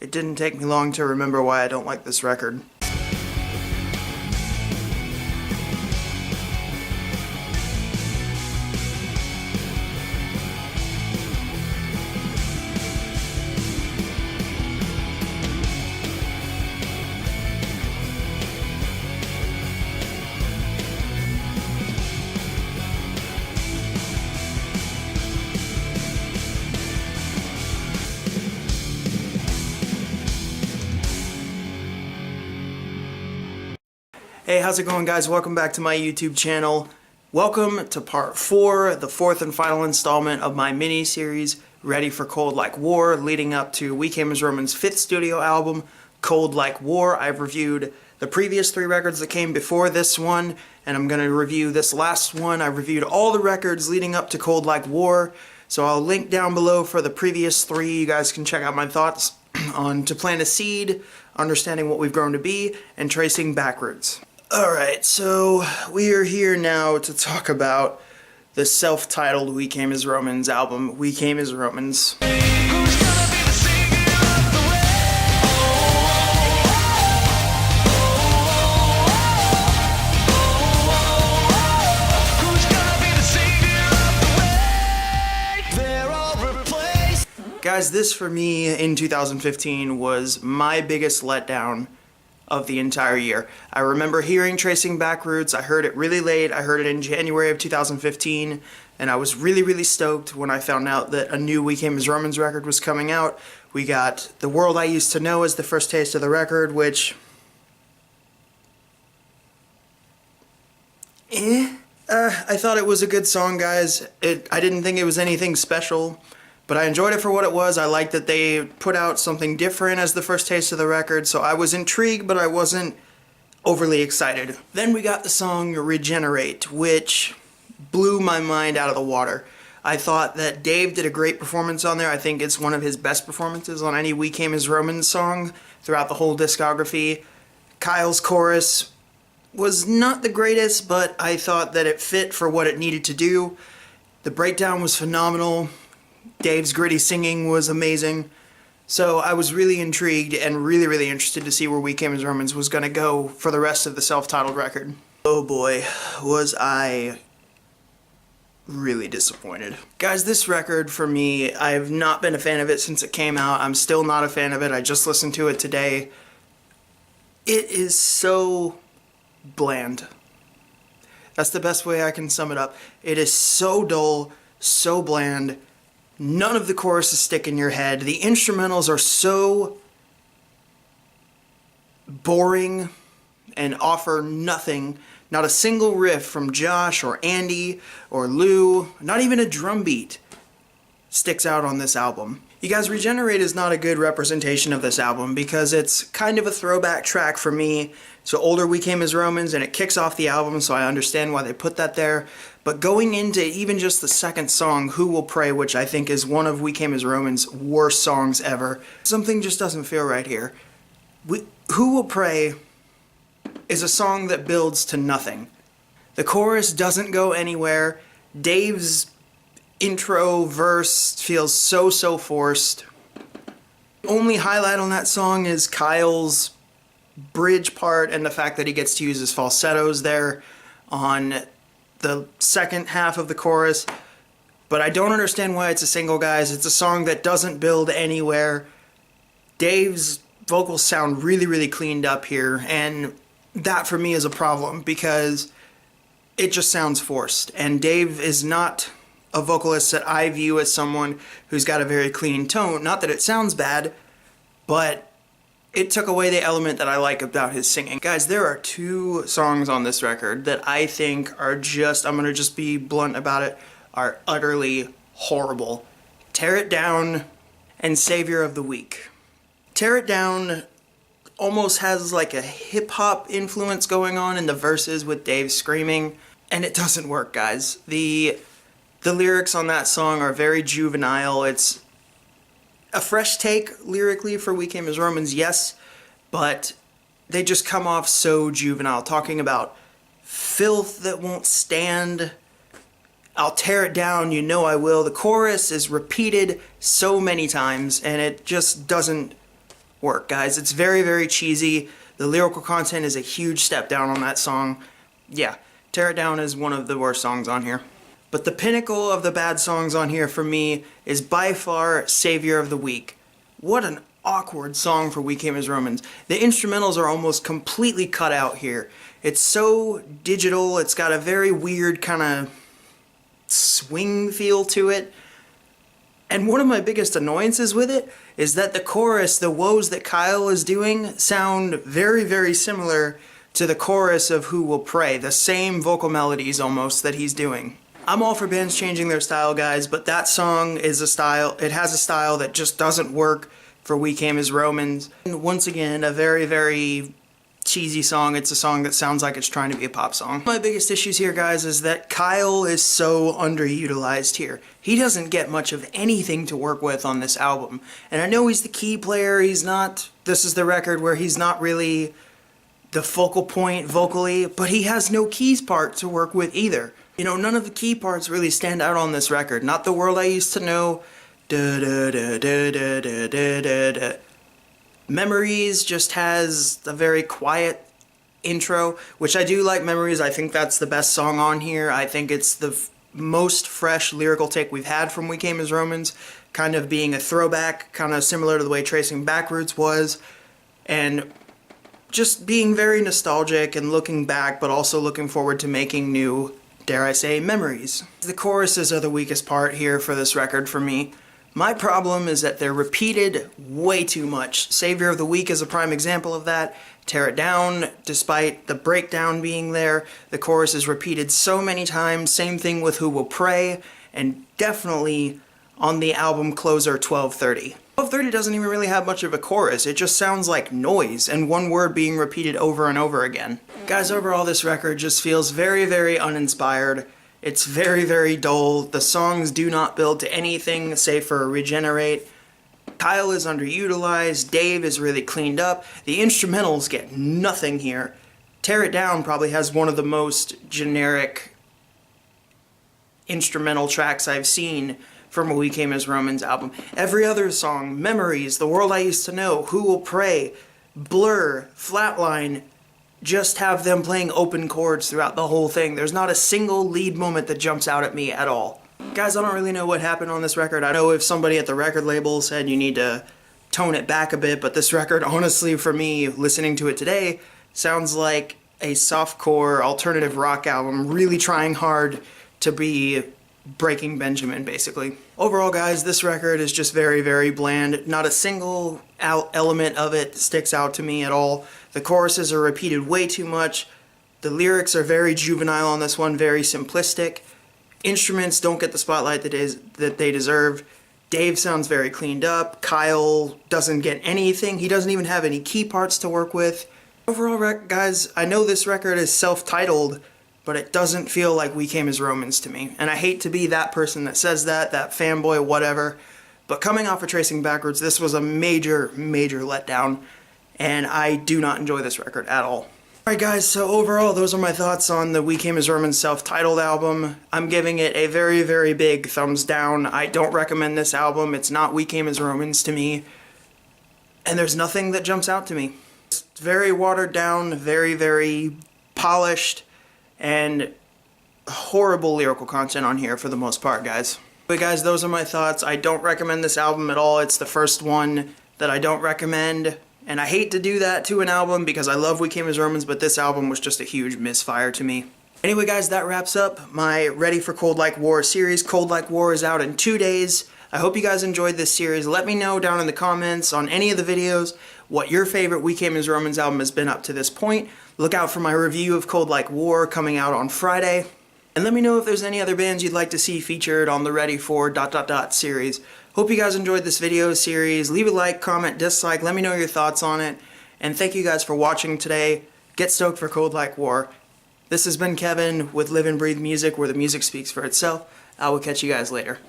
It didn't take me long to remember why I don't like this record. Hey, how's it going, guys? Welcome back to my YouTube channel. Welcome to part 4, the 4th and final installment of my mini-series, Ready for Cold Like War, leading up to We Came as Romans' 5th studio album, Cold Like War. I've reviewed the previous 3 records that came before this one, and I'm going to review this last one. I reviewed all the records leading up to Cold Like War, so I'll link down below for the previous 3. You guys can check out my thoughts on To Plant a Seed, Understanding What We've Grown to Be, and Tracing Backwards. Alright, so we are here now to talk about the self-titled We Came as Romans album, We Came as Romans. Guys, this for me in 2015 was my biggest letdown of the entire year. I remember hearing Tracing Backwards. I heard it really late. I heard it in January of 2015, and I was really stoked when I found out that a new We Came as Romans record was coming out. We got The World I Used to Know as the first taste of the record, which... I thought it was a good song, guys. I didn't think it was anything special, but I enjoyed it for what it was. I liked that they put out something different as the first taste of the record, so I was intrigued, but I wasn't overly excited. Then we got the song Regenerate, which blew my mind out of the water. I thought that Dave did a great performance on there. I think it's one of his best performances on any We Came as Romans song throughout the whole discography. Kyle's chorus was not the greatest, but I thought that it fit for what it needed to do. The breakdown was phenomenal. Dave's gritty singing was amazing. So I was really intrigued and really interested to see where We Came as Romans was going to go for the rest of the self-titled record. Oh boy, was I really disappointed. Guys, this record for me, I've not been a fan of it since it came out. I'm still not a fan of it. I just listened to it today. It is so bland. That's the best way I can sum it up. It is so dull, so bland. None of the choruses stick in your head. The instrumentals are so boring and offer nothing. Not a single riff from Josh or Andy or Lou, not even a drum beat sticks out on this album. You guys, Regenerate is not a good representation of this album because it's kind of a throwback track for me to older We Came as Romans, and it kicks off the album, so I understand why they put that there. But going into even just the second song, Who Will Pray, which I think is one of We Came as Romans' worst songs ever, something just doesn't feel right here. Who Will Pray is a song that builds to nothing. The chorus doesn't go anywhere. Dave's intro verse feels so forced. The only highlight on that song is Kyle's bridge part and the fact that he gets to use his falsettos there on the second half of the chorus. But I don't understand why it's a single, guys. It's a song that doesn't build anywhere. Dave's vocals sound really cleaned up here, and that for me is a problem because it just sounds forced. And Dave is not a vocalist that I view as someone who's got a very clean tone. Not that it sounds bad, but it took away the element that I like about his singing. Guys, there are 2 songs on this record that I think are just, I'm gonna just be blunt about it, are utterly horrible. Tear It Down and Savior of the Weak. Tear It Down almost has like a hip-hop influence going on in the verses with Dave screaming, and it doesn't work, guys. The lyrics on that song are very juvenile. It's a fresh take lyrically for We Came as Romans, yes, but they just come off so juvenile, talking about filth that won't stand. I'll tear it down, you know I will. The chorus is repeated so many times, and it just doesn't work, guys. It's very, very cheesy. The lyrical content is a huge step down on that song. Yeah, Tear It Down is one of the worst songs on here. But the pinnacle of the bad songs on here for me is by far Savior of the Week. What an awkward song for We Came as Romans. The instrumentals are almost completely cut out here. It's so digital, it's got a very weird kind of swing feel to it. And one of my biggest annoyances with it is that the chorus, the woes that Kyle is doing, sound very, very similar to the chorus of Who Will Pray, the same vocal melodies almost that he's doing. I'm all for bands changing their style, guys, but that song is a style, it has a style that just doesn't work for We Came as Romans. And once again, a very, very cheesy song. It's a song that sounds like it's trying to be a pop song. My biggest issues here, guys, is that Kyle is so underutilized here. He doesn't get much of anything to work with on this album. And I know he's the key player, he's not, this is the record where he's not really the focal point vocally, but he has no keys part to work with either. You know, none of the key parts really stand out on this record. Not The World I Used to Know, da da da da da da da da da. Memories just has a very quiet intro, which I do like Memories. I think that's the best song on here. I think it's the most fresh lyrical take we've had from We Came as Romans, kind of being a throwback, kind of similar to the way Tracing Backwards was, and just being very nostalgic and looking back, but also looking forward to making new, dare I say, memories. The choruses are the weakest part here for this record for me. My problem is that they're repeated way too much. Savior of the Week is a prime example of that. Tear It Down, despite the breakdown being there, the chorus is repeated so many times. Same thing with Who Will Pray, and definitely on the album closer 1230. 1230 doesn't even really have much of a chorus. It just sounds like noise and one word being repeated over and over again. Guys, overall this record just feels very, very uninspired. It's very, very dull. The songs do not build to anything save for Regenerate. Kyle is underutilized. Dave is really cleaned up. The instrumentals get nothing here. Tear It Down probably has one of the most generic instrumental tracks I've seen from a We Came as Romans album. Every other song, Memories, The World I Used to Know, Who Will Pray, Blur, Flatline, just have them playing open chords throughout the whole thing. There's not a single lead moment that jumps out at me at all. Guys, I don't really know what happened on this record. I know if somebody at the record label said you need to tone it back a bit, but this record, honestly, for me, listening to it today, sounds like a softcore alternative rock album, really trying hard to be Breaking Benjamin, basically. Overall, guys, this record is just very, very bland. Not a single element of it sticks out to me at all. The choruses are repeated way too much. The lyrics are very juvenile on this one, very simplistic. Instruments don't get the spotlight that they deserve. Dave sounds very cleaned up. Kyle doesn't get anything. He doesn't even have any key parts to work with. Overall, guys, I know this record is self-titled, but it doesn't feel like We Came as Romans to me. And I hate to be that person that says that fanboy, whatever. But coming off of Tracing Backwards, this was a major, major letdown. And I do not enjoy this record at all. Alright guys, so overall, those are my thoughts on the We Came as Romans self-titled album. I'm giving it a very, very big thumbs down. I don't recommend this album. It's not We Came as Romans to me. And there's nothing that jumps out to me. It's very watered down, very, very polished, and horrible lyrical content on here for the most part, guys. But guys, those are my thoughts. I don't recommend this album at all. It's the first one that I don't recommend. And I hate to do that to an album because I love We Came as Romans, but this album was just a huge misfire to me. Anyway guys, that wraps up my Ready for Cold Like War series. Cold Like War is out in 2 days. I hope you guys enjoyed this series. Let me know down in the comments on any of the videos what your favorite We Came as Romans album has been up to this point. Look out for my review of Cold Like War coming out on Friday. And let me know if there's any other bands you'd like to see featured on the Ready for ... series. Hope you guys enjoyed this video series. Leave a like, comment, dislike, let me know your thoughts on it. And thank you guys for watching today. Get stoked for Cold Like War. This has been Kevin with Live and Breathe Music, where the music speaks for itself. I will catch you guys later.